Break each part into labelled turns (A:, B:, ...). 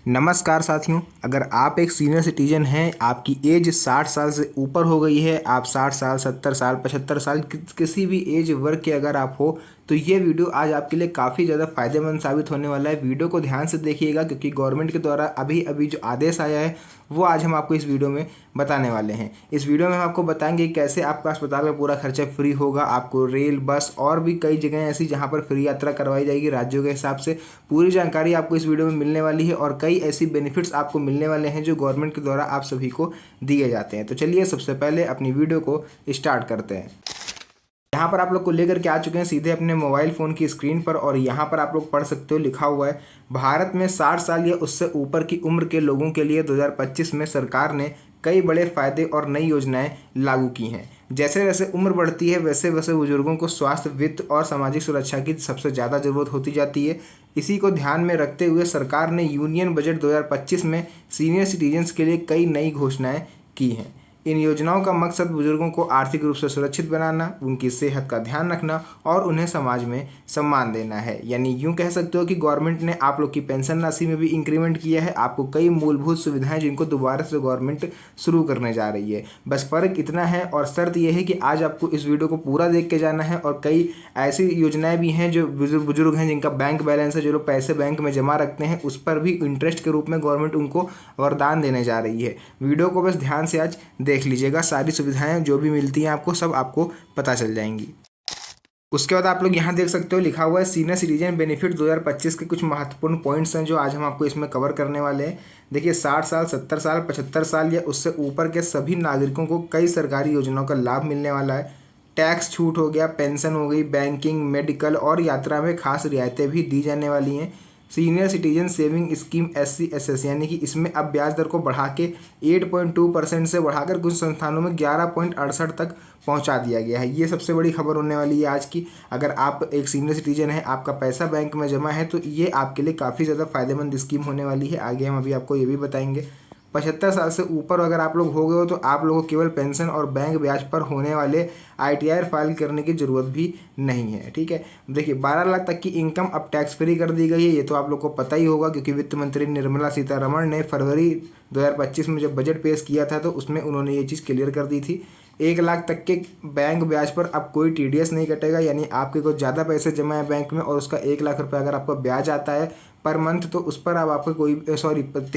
A: नमस्कार साथियों, अगर आप एक सीनियर सिटीजन हैं, आपकी एज 60 साल से ऊपर हो गई है, आप 60 साल, 70 साल, 75 साल किसी भी एज वर्ग के अगर आप हो, तो ये वीडियो आज आपके लिए काफ़ी ज़्यादा फायदेमंद साबित होने वाला है। वीडियो को ध्यान से देखिएगा क्योंकि गवर्नमेंट के द्वारा अभी अभी जो आदेश आया है वो आज हम आपको इस वीडियो में बताने वाले हैं। इस वीडियो में हम आपको बताएंगे कैसे आपका अस्पताल का पूरा खर्चा फ्री होगा, आपको रेल, बस और भी कई जगह ऐसी जहाँ पर फ्री यात्रा करवाई जाएगी राज्यों के हिसाब से। पूरी जानकारी आपको इस वीडियो में मिलने वाली है और कई ऐसी बेनिफिट्स आपको मिलने वाले हैं जो गवर्नमेंट के द्वारा आप सभी को दिए जाते हैं। तो चलिए सबसे पहले अपनी वीडियो को स्टार्ट करते हैं। यहाँ पर आप लोग को लेकर के आ चुके हैं सीधे अपने मोबाइल फ़ोन की स्क्रीन पर और यहाँ पर आप लोग पढ़ सकते हो, लिखा हुआ है भारत में 60 साल या उससे ऊपर की उम्र के लोगों के लिए 2025 में सरकार ने कई बड़े फायदे और नई योजनाएं लागू की हैं। जैसे जैसे उम्र बढ़ती है वैसे वैसे बुजुर्गों को स्वास्थ्य, वित्त और सामाजिक सुरक्षा की सबसे ज़्यादा ज़रूरत होती जाती है। इसी को ध्यान में रखते हुए सरकार ने यूनियन बजट 2025 में सीनियर सिटीजन्स के लिए कई नई घोषणाएं की हैं। इन योजनाओं का मकसद बुजुर्गों को आर्थिक रूप से सुरक्षित बनाना, उनकी सेहत का ध्यान रखना और उन्हें समाज में सम्मान देना है। यानी यूँ कह सकते हो कि गवर्नमेंट ने आप लोग की पेंशन राशि में भी इंक्रीमेंट किया है। आपको कई मूलभूत सुविधाएं जिनको दोबारा से गवर्नमेंट शुरू करने जा रही है। बस फ़र्क इतना है और शर्त यह है कि आज आपको इस वीडियो को पूरा देख के जाना है। और कई ऐसी योजनाएँ भी हैं जो बुजुर्ग हैं जिनका बैंक बैलेंस है, जो लोग पैसे बैंक में जमा रखते हैं, उस पर भी इंटरेस्ट के रूप में गवर्नमेंट उनको वरदान देने जा रही है। वीडियो को बस ध्यान से आज देख लीजिएगा, सारी सुविधाएं जो भी मिलती हैं आपको सब आपको पता चल जाएंगी। उसके बाद आप लोग यहाँ देख सकते हो, लिखा हुआ है सीनियर सिटीजन बेनिफिट 2025 के कुछ महत्वपूर्ण पॉइंट्स हैं जो आज हम आपको इसमें कवर करने वाले हैं। देखिए 60 साल, 70 साल, 75 साल या उससे ऊपर के सभी नागरिकों को कई सरकारी योजनाओं का लाभ मिलने वाला है। टैक्स छूट हो गया, पेंशन हो गई, बैंकिंग, मेडिकल और यात्रा में खास रियायतें भी दी जाने वाली हैं। Senior citizen saving scheme SCSS यानी कि इसमें अब ब्याज दर को बढ़ा के 8.2% से बढ़ाकर कुछ संस्थानों में 11.68 तक पहुंचा दिया गया है। ये सबसे बड़ी खबर होने वाली है आज की। अगर आप एक सीनियर सिटीजन है, आपका पैसा बैंक में जमा है, तो ये आपके लिए काफ़ी ज़्यादा फायदेमंद स्कीम होने वाली है। आगे हम अभी आपको ये भी बताएंगे। 75 साल से ऊपर अगर आप लोग हो गए हो तो आप लोगों को केवल पेंशन और बैंक ब्याज पर होने वाले ITR फाइल करने की ज़रूरत भी नहीं है। ठीक है, देखिए 12 लाख तक की इनकम अब टैक्स फ्री कर दी गई है। ये तो आप लोग को पता ही होगा क्योंकि वित्त मंत्री निर्मला सीतारमण ने फरवरी 2025 में जब बजट पेश किया था तो उसमें उन्होंने ये चीज़ क्लियर कर दी थी। 1 लाख तक के बैंक ब्याज पर अब कोई TDS नहीं कटेगा। यानी आपके को ज़्यादा पैसे जमा है बैंक में और उसका 1 लाख रुपये अगर आपका ब्याज आता है पर मंथ, तो उस पर अब आपको कोई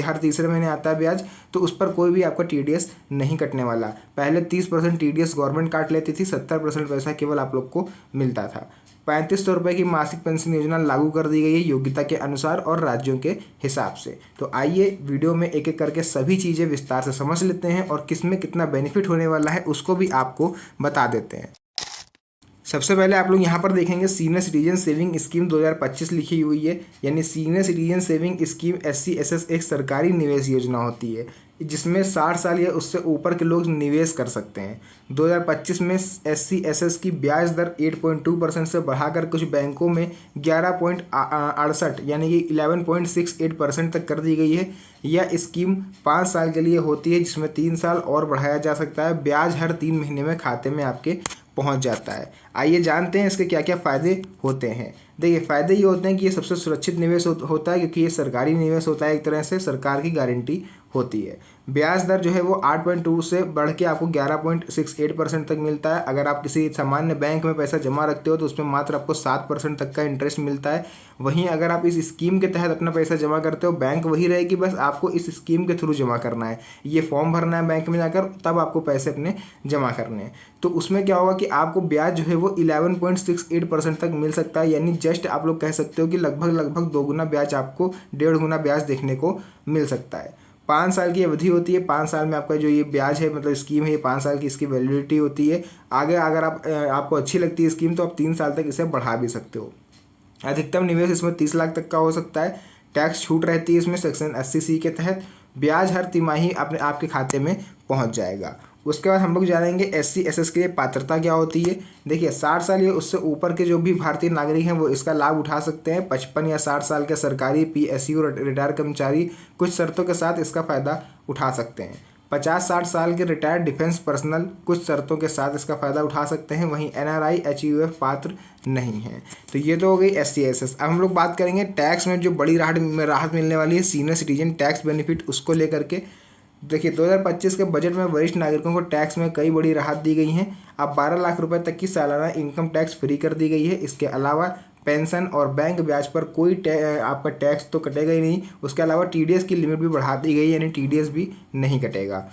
A: हर तीसरे महीने आता है ब्याज, तो उस पर कोई भी आपका TDS नहीं कटने वाला। पहले 30% TDS गवर्नमेंट काट लेती थी, 70% पैसा केवल आप लोग को मिलता था। 3500 रुपये की मासिक पेंशन योजना लागू कर दी गई है योग्यता के अनुसार और राज्यों के हिसाब से। तो आइए वीडियो में एक एक करके सभी चीज़ें विस्तार से समझ लेते हैं और किस में कितना बेनिफिट होने वाला है उसको भी आपको बता देते हैं। सबसे पहले आप लोग यहाँ पर देखेंगे सीनियर सिटीजन सेविंग स्कीम 2025 लिखी हुई है। यानी senior citizen saving scheme SCSS एक सरकारी निवेश योजना होती है जिसमें 60 साल या उससे ऊपर के लोग निवेश कर सकते हैं। 2025 में SCSS की ब्याज दर 8.2% से बढ़ाकर कुछ बैंकों में 11.68 यानी कि 11.68% तक कर दी गई है। यह स्कीम 5 साल के लिए होती है जिसमें 3 साल और बढ़ाया जा सकता है। ब्याज हर 3 महीने में खाते में आपके पहुंच जाता है। आइए जानते हैं इसके क्या क्या फ़ायदे होते हैं। देखिए फ़ायदे ये होते हैं कि ये सबसे सुरक्षित निवेश होता है क्योंकि ये सरकारी निवेश होता है, एक तरह से सरकार की गारंटी होती है। ब्याज दर जो है वो 8.2 से बढ़ के आपको 11.68% तक मिलता है। अगर आप किसी सामान्य बैंक में पैसा जमा रखते हो तो उसमें मात्र आपको 7% तक का इंटरेस्ट मिलता है। वहीं अगर आप इस स्कीम के तहत अपना पैसा जमा करते हो, बैंक वही रहेगी, बस आपको इस स्कीम के थ्रू जमा करना है। ये फॉर्म भरना है बैंक में जाकर, तब आपको पैसे अपने जमा करने हैं। तो उसमें क्या होगा कि आपको ब्याज जो है वो 11.68% तक मिल सकता है। यानी जस्ट आप लोग कह सकते हो कि लगभग 2 गुना ब्याज, आपको 1.5 गुना ब्याज देखने को मिल सकता है। 5 साल की अवधि होती है। 5 साल में आपका जो ये ब्याज है, मतलब स्कीम है, ये 5 साल की इसकी वैलिडिटी होती है। आगे अगर आपको अच्छी लगती है स्कीम तो आप 3 साल तक इसे बढ़ा भी सकते हो। अधिकतम निवेश इसमें 30 लाख तक का हो सकता है। टैक्स छूट रहती है इसमें सेक्शन 80C के तहत। ब्याज हर तिमाही आपके खाते में पहुंच जाएगा। उसके बाद हम लोग जानेंगे SCSS के लिए पात्रता क्या होती है। देखिए 60 साल या उससे ऊपर के जो भी भारतीय नागरिक हैं वो इसका लाभ उठा सकते हैं। 55 या 60 साल के सरकारी PSU रिटायर कर्मचारी कुछ शर्तों के साथ इसका फ़ायदा उठा सकते हैं। 50-60 साल के रिटायर्ड डिफेंस पर्सनल कुछ शर्तों के साथ इसका फ़ायदा उठा सकते हैं। वहीं NRI HUF पात्र नहीं है। तो ये तो हो गई SC SS। अब हम लोग बात करेंगे टैक्स में जो बड़ी राहत मिलने वाली है सीनियर सिटीजन टैक्स बेनिफिट, उसको लेकर के। देखिए 2025 के बजट में वरिष्ठ नागरिकों को टैक्स में कई बड़ी राहत दी गई हैं। अब 12 लाख रुपए तक की सालाना इनकम टैक्स फ्री कर दी गई है। इसके अलावा पेंशन और बैंक ब्याज पर कोई आपका टैक्स तो कटेगा ही नहीं। उसके अलावा TDS की लिमिट भी बढ़ा दी गई है, यानी TDS भी नहीं कटेगा।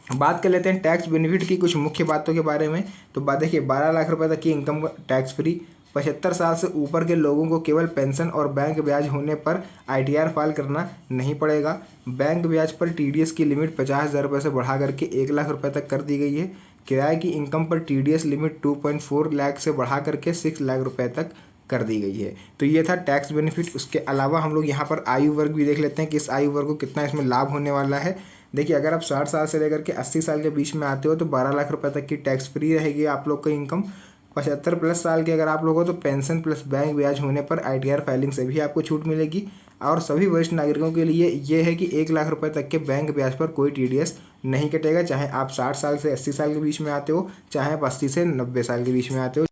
A: बात कर लेते हैं टैक्स बेनिफिट की कुछ मुख्य बातों के बारे में। तो बात देखिए 12 लाख रुपए तक की इनकम टैक्स फ्री, 75 साल से ऊपर के लोगों को केवल पेंशन और बैंक ब्याज होने पर ITR फाइल करना नहीं पड़ेगा। बैंक ब्याज पर TDS की लिमिट 50,000 रुपये से बढ़ा करके 1 लाख रुपये तक कर दी गई है। किराए की इनकम पर TDS लिमिट 2.4 लाख से बढ़ा करके 6 लाख रुपये तक कर दी गई है। तो ये था टैक्स बेनिफिट। उसके अलावा हम लोग यहाँ पर आयु वर्ग भी देख लेते हैं कि इस आयु वर्ग को कितना इसमें लाभ होने वाला है। देखिए अगर आप 60 साल से लेकर के 80 साल के बीच में आते हो तो 12 लाख रुपए तक की टैक्स फ्री रहेगी आप लोग का इनकम। 75 प्लस साल के अगर आप लोग हो तो पेंशन प्लस बैंक ब्याज होने पर ITR फाइलिंग से भी आपको छूट मिलेगी। और सभी वरिष्ठ नागरिकों के लिए ये है कि 1 लाख रुपए तक के बैंक ब्याज पर कोई TDS नहीं कटेगा, चाहे आप 60 साल से 80 साल के बीच में आते हो, चाहे आप 80 से 90 साल के बीच में आते हो।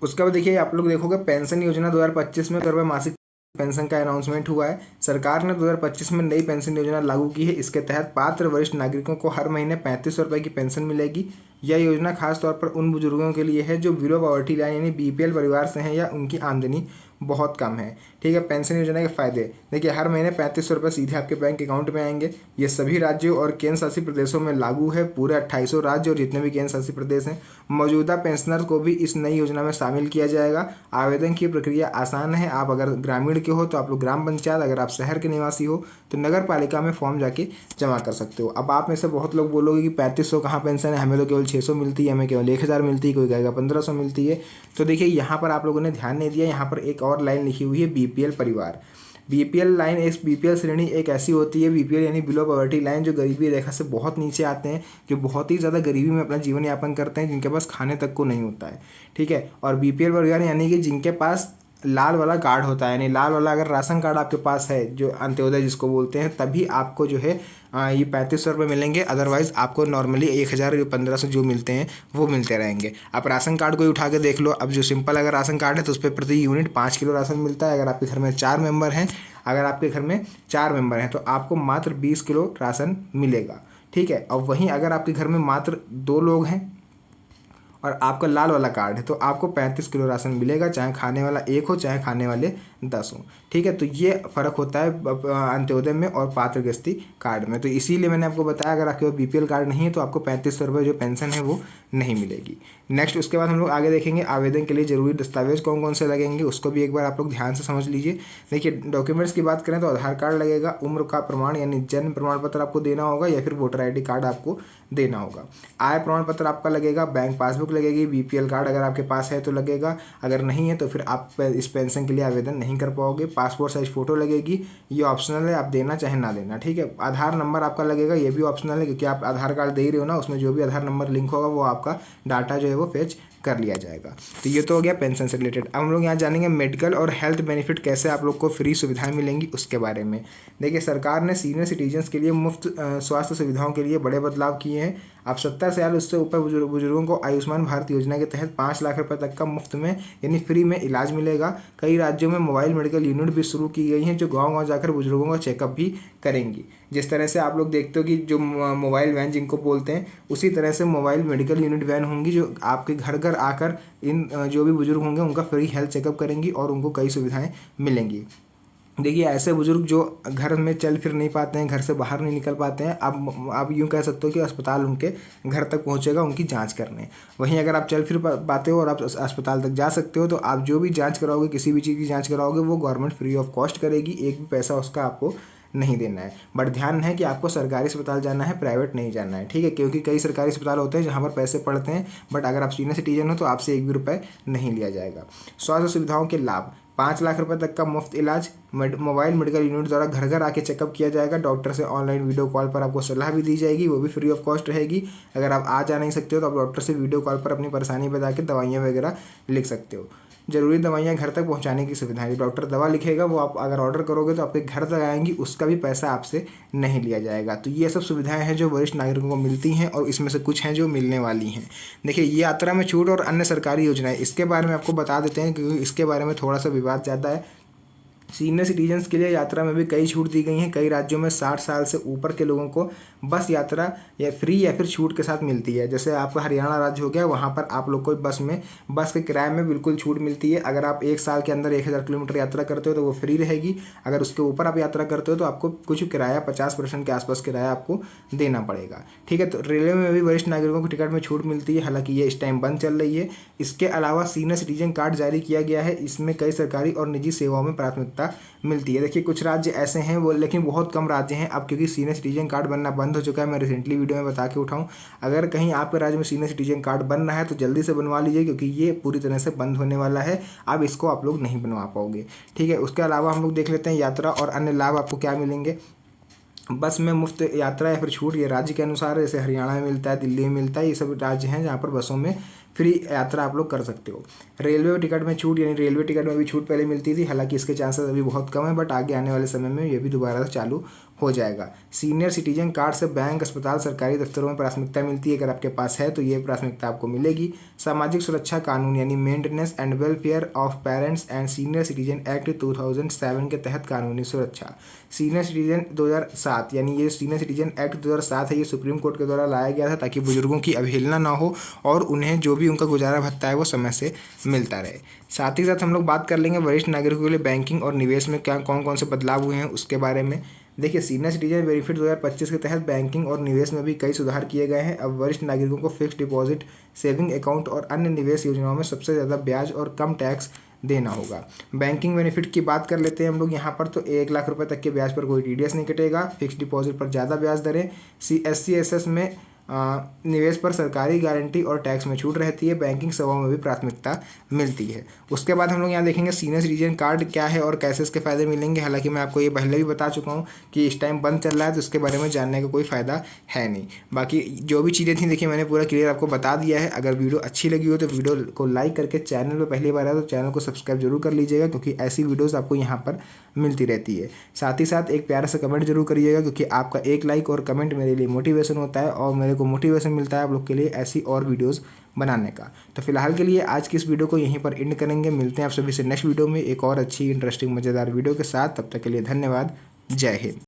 A: उसके बाद देखिए आप लोग देखोगे पेंशन योजना 2025 में रुपये मासिक पेंशन का अनाउंसमेंट हुआ है। सरकार ने 2025 में नई पेंशन योजना लागू की है। इसके तहत पात्र वरिष्ठ नागरिकों को हर महीने 3500 रुपये की पेंशन मिलेगी। यह योजना खास तौर पर उन बुजुर्गों के लिए है जो बिलो पॉवर्टी लाइन यानी BPL परिवार से हैं या उनकी आमदनी बहुत कम है। ठीक है, पेंशन योजना के फायदे देखिए हर महीने 3500 रुपये सीधे आपके बैंक अकाउंट में आएंगे। ये सभी राज्यों और केंद्र शासित प्रदेशों में लागू है, पूरे 2800 राज्य और जितने भी केंद्र शासित प्रदेश हैं। मौजूदा पेंशनर को भी इस नई योजना में शामिल किया जाएगा। आवेदन की प्रक्रिया आसान है। आप अगर ग्रामीण के हो तो आप लोग ग्राम पंचायत, अगर आप शहर के निवासी हो तो नगर पालिका में फॉर्म जाके जमा कर सकते हो। अब आप में से बहुत लोग बोलोगे कि 3500 कहाँ पेंशन है, हमें तो केवल 600 मिलती है, हमें केवल 1000 मिलती है, कोई कहेगा 1500 मिलती है। तो देखिए यहाँ पर आप लोगों ने ध्यान नहीं दिया, यहाँ पर एक और लाइन लिखी हुई है BPL परिवार। BPL लाइन एक BPL श्रेणी एक ऐसी होती है, BPL यानी बिलो पॉवर्टी लाइन, जो गरीबी रेखा से बहुत नीचे आते हैं, जो बहुत ही ज़्यादा गरीबी में अपना जीवन यापन करते हैं, जिनके पास खाने तक को नहीं होता है। ठीक है, और BPL परिवार यानी कि जिनके पास लाल वाला कार्ड होता है, यानी लाल वाला अगर राशन कार्ड आपके पास है, जो अंत्योदय जिसको बोलते हैं, तभी आपको जो है ये 3500 रुपये मिलेंगे। अदरवाइज़ आपको नॉर्मली 1000 या 1500 जो मिलते हैं वो मिलते रहेंगे। आप राशन कार्ड को ही उठा के देख लो। अब जो सिंपल अगर राशन कार्ड है तो उस पर प्रति यूनिट 5 किलो राशन मिलता है। अगर आपके घर में 4 मेंबर हैं, अगर आपके घर में 4 मेंबर हैं तो आपको मात्र 20 किलो राशन मिलेगा। ठीक है, और वहीं अगर आपके घर में मात्र 2 लोग हैं और आपका लाल वाला कार्ड है तो आपको 35 किलो राशन मिलेगा, चाहे खाने वाला 1 हो चाहे खाने वाले 10 हो। ठीक है, तो ये फ़र्क होता है अंत्योदय में और पात्र गृहस्थी कार्ड में। तो इसीलिए मैंने आपको बताया अगर आपके पास BPL कार्ड नहीं है तो आपको 3500 रुपये जो पेंशन है वो नहीं मिलेगी। नेक्स्ट उसके बाद हम लोग आगे देखेंगे आवेदन के लिए ज़रूरी दस्तावेज कौन कौन से लगेंगे, उसको भी एक बार आप लोग ध्यान से समझ लीजिए। देखिए डॉक्यूमेंट्स की बात करें तो आधार कार्ड लगेगा, उम्र का प्रमाण यानी जन्म प्रमाण पत्र आपको देना होगा या फिर वोटर ID कार्ड आपको देना होगा। आय प्रमाण पत्र आपका लगेगा, बैंक पासबुक लगेगी, BPL कार्ड अगर आपके पास है तो लगेगा, अगर नहीं है तो फिर आप इस पेंशन के लिए आवेदन नहीं कर पाओगे। पासपोर्ट साइज फ़ोटो लगेगी, ये ऑप्शनल है, आप देना चाहे ना देना। ठीक है, आधार नंबर आपका लगेगा, ये भी ऑप्शनल है क्योंकि आप आधार कार्ड दे ही रहे हो ना, उसमें जो भी आधार नंबर लिंक होगा वो आपका डाटा जो है वो फेच कर लिया जाएगा। तो ये तो हो गया पेंशन से रिलेटेड। अब हम लोग यहाँ जानेंगे मेडिकल और हेल्थ बेनिफिट कैसे आप लोग को फ्री सुविधाएं मिलेंगी उसके बारे में। देखिए सरकार ने सीनियर सिटीजन्स के लिए मुफ्त स्वास्थ्य सुविधाओं के लिए बड़े बदलाव किए हैं। अब 70 साल उससे ऊपर बुजुर्गों को आयुष्मान भारत योजना के तहत 5 लाख रुपए तक का मुफ्त में यानी फ्री में इलाज मिलेगा। कई राज्यों में मोबाइल मेडिकल यूनिट भी शुरू की गई हैं जो गाँव-गाँव जाकर बुजुर्गों का चेकअप भी करेंगी। जिस तरह से आप लोग देखते हो कि जो मोबाइल वैन जिनको बोलते हैं, उसी तरह से मोबाइल मेडिकल यूनिट वैन होंगी जो आपके घर घर आकर इन जो भी बुजुर्ग होंगे उनका फ्री हेल्थ चेकअप करेंगी और उनको कई सुविधाएं मिलेंगी। देखिए ऐसे बुजुर्ग जो घर में चल फिर नहीं पाते हैं, घर से बाहर नहीं निकल पाते हैं, आप यूँ कह सकते हो कि अस्पताल उनके घर तक पहुंचेगा उनकी जांच करने। वहीं अगर आप चल फिर पाते हो और आप अस्पताल तक जा सकते हो तो आप जो भी जांच कराओगे, किसी भी चीज़ की जांच कराओगे, वो गवर्नमेंट फ्री ऑफ कॉस्ट करेगी, एक भी पैसा उसका आपको नहीं देना है। बट ध्यान है कि आपको सरकारी अस्पताल जाना है, प्राइवेट नहीं जाना है। ठीक है, क्योंकि कई सरकारी अस्पताल होते हैं जहाँ पर पैसे पड़ते हैं, बट अगर आप सीनियर सिटीजन हो तो आपसे 1 भी रुपये नहीं लिया जाएगा। स्वास्थ्य सुविधाओं के लाभ 5 लाख रुपए तक का मुफ्त इलाज, मोबाइल मेडिकल यूनिट द्वारा घर घर आके चेकअप किया जाएगा। डॉक्टर से ऑनलाइन वीडियो कॉल पर आपको सलाह भी दी जाएगी, वो भी फ्री ऑफ कॉस्ट रहेगी। अगर आप आ जा नहीं सकते हो तो आप डॉक्टर से वीडियो कॉल पर अपनी परेशानी बता के दवाइयाँ वगैरह लिख सकते हो। ज़रूरी दवाइयाँ घर तक पहुँचाने की सुविधा है। डॉक्टर दवा लिखेगा वो आप अगर ऑर्डर करोगे तो आपके घर तक आएंगी, उसका भी पैसा आपसे नहीं लिया जाएगा। तो ये सब सुविधाएं हैं जो वरिष्ठ नागरिकों को मिलती हैं और इसमें से कुछ हैं जो मिलने वाली हैं। देखिए, ये यात्रा में छूट और अन्य सरकारी योजनाएं, इसके बारे में आपको बता देते हैं क्योंकि इसके बारे में थोड़ा सा विवाद ज़्यादा है। सीनियर सिटीजन्स के लिए यात्रा में भी कई छूट दी गई हैं। कई राज्यों में 60 साल से ऊपर के लोगों को बस यात्रा या फ्री या फिर छूट के साथ मिलती है। जैसे आपका हरियाणा राज्य हो गया, वहाँ पर आप लोग को बस के किराए में बिल्कुल छूट मिलती है। अगर आप 1 साल के अंदर 1000 किलोमीटर यात्रा करते हो तो वो फ्री रहेगी। अगर उसके ऊपर आप यात्रा करते हो तो आपको कुछ किराया 50% के आसपास किराया आपको देना पड़ेगा। ठीक है, तो रेलवे में भी वरिष्ठ नागरिकों को टिकट में छूट मिलती है, हालांकि ये इस टाइम बंद चल रही है। इसके अलावा सीनियर सिटीजन कार्ड जारी किया गया है, इसमें कई सरकारी और निजी सेवाओं में प्राथमिकता मिलती है। देखिए, कुछ राज्य ऐसे हैं वो, लेकिन बहुत कम राज्य हैं अब, क्योंकि सीनियर सिटीजन कार्ड बनना बंद हो चुका है। मैं रिसेंटली वीडियो में बता के उठाऊं, अगर कहीं आपके राज्य में सीनियर सिटीजन कार्ड बन रहा है तो जल्दी से बनवा लीजिए, क्योंकि ये पूरी तरह से बंद होने वाला है। अब इसको आप लोग नहीं बनवा पाओगे। ठीक है, उसके अलावा हम लोग देख लेते हैं यात्रा और अन्य लाभ आपको क्या मिलेंगे। बस में मुफ्त यात्रा या फिर छूट, ये राज्य के अनुसार है। जैसे हरियाणा में मिलता है, दिल्ली में मिलता है, ये सब राज्य हैं जहाँ पर बसों में फ्री यात्रा आप लोग कर सकते हो। रेलवे टिकट में छूट, यानी रेलवे टिकट में भी छूट पहले मिलती थी, हालांकि इसके चांसेस अभी बहुत कम है, बट आगे आने वाले समय में ये भी दोबारा से चालू हो जाएगा। सीनियर सिटीजन कार्ड से बैंक, अस्पताल, सरकारी दफ्तरों में प्राथमिकता मिलती है। अगर आपके पास है तो ये प्राथमिकता आपको मिलेगी। सामाजिक सुरक्षा कानून यानी maintenance and welfare of parents and senior citizen act 2007 के तहत कानूनी सुरक्षा। सीनियर सिटीजन 2007, यानी ये सीनियर सिटीजन एक्ट 2007 है, ये सुप्रीम कोर्ट के द्वारा लाया गया था ताकि बुजुर्गों की अवहेलना ना हो और उन्हें जो भी उनका गुजारा भत्ता है वो समय से मिलता रहे। साथ ही साथ हम लोग बात कर लेंगे वरिष्ठ नागरिकों के लिए बैंकिंग और निवेश में क्या कौन कौन से बदलाव हुए हैं उसके बारे में। देखिए, सीनियर सिटीजन बेनिफिट 2025 के तहत बैंकिंग और निवेश में भी कई सुधार किए गए हैं। अब वरिष्ठ नागरिकों को फिक्स डिपॉजिट, सेविंग अकाउंट और अन्य निवेश योजनाओं में सबसे ज़्यादा ब्याज और कम टैक्स देना होगा। बैंकिंग बेनिफिट की बात कर लेते हैं हम लोग यहाँ पर, तो 1 लाख रुपए तक के ब्याज पर कोई टीडीएस नहीं कटेगा। फिक्स डिपॉजिट पर ज़्यादा ब्याज दरें। SC/SS में निवेश पर सरकारी गारंटी और टैक्स में छूट रहती है। बैंकिंग सेवाओं में भी प्राथमिकता मिलती है। उसके बाद हम लोग यहाँ देखेंगे सीनियर सिटीजन कार्ड क्या है और कैसे इसके फ़ायदे मिलेंगे। हालांकि मैं आपको ये पहले भी बता चुका हूँ कि इस टाइम बंद चल रहा है, तो उसके बारे में जानने का कोई फ़ायदा है नहीं। बाकी जो भी चीज़ें थी देखिए मैंने पूरा क्लियर आपको बता दिया है। अगर वीडियो अच्छी लगी हो तो वीडियो को लाइक करके, चैनल पर पहली बार आया तो चैनल को सब्सक्राइब जरूर कर लीजिएगा, क्योंकि ऐसी वीडियोज़ आपको यहाँ पर मिलती रहती है। साथ ही साथ एक प्यारा सा कमेंट जरूर करिएगा, क्योंकि आपका एक लाइक और कमेंट मेरे लिए मोटिवेशन होता है और मेरे को मोटिवेशन मिलता है आप लोग के लिए ऐसी और वीडियोस बनाने का। तो फिलहाल के लिए आज की इस वीडियो को यहीं पर एंड करेंगे। मिलते हैं आप सभी से नेक्स्ट वीडियो में एक और अच्छी इंटरेस्टिंग मज़ेदार वीडियो के साथ। तब तक के लिए धन्यवाद। जय हिंद।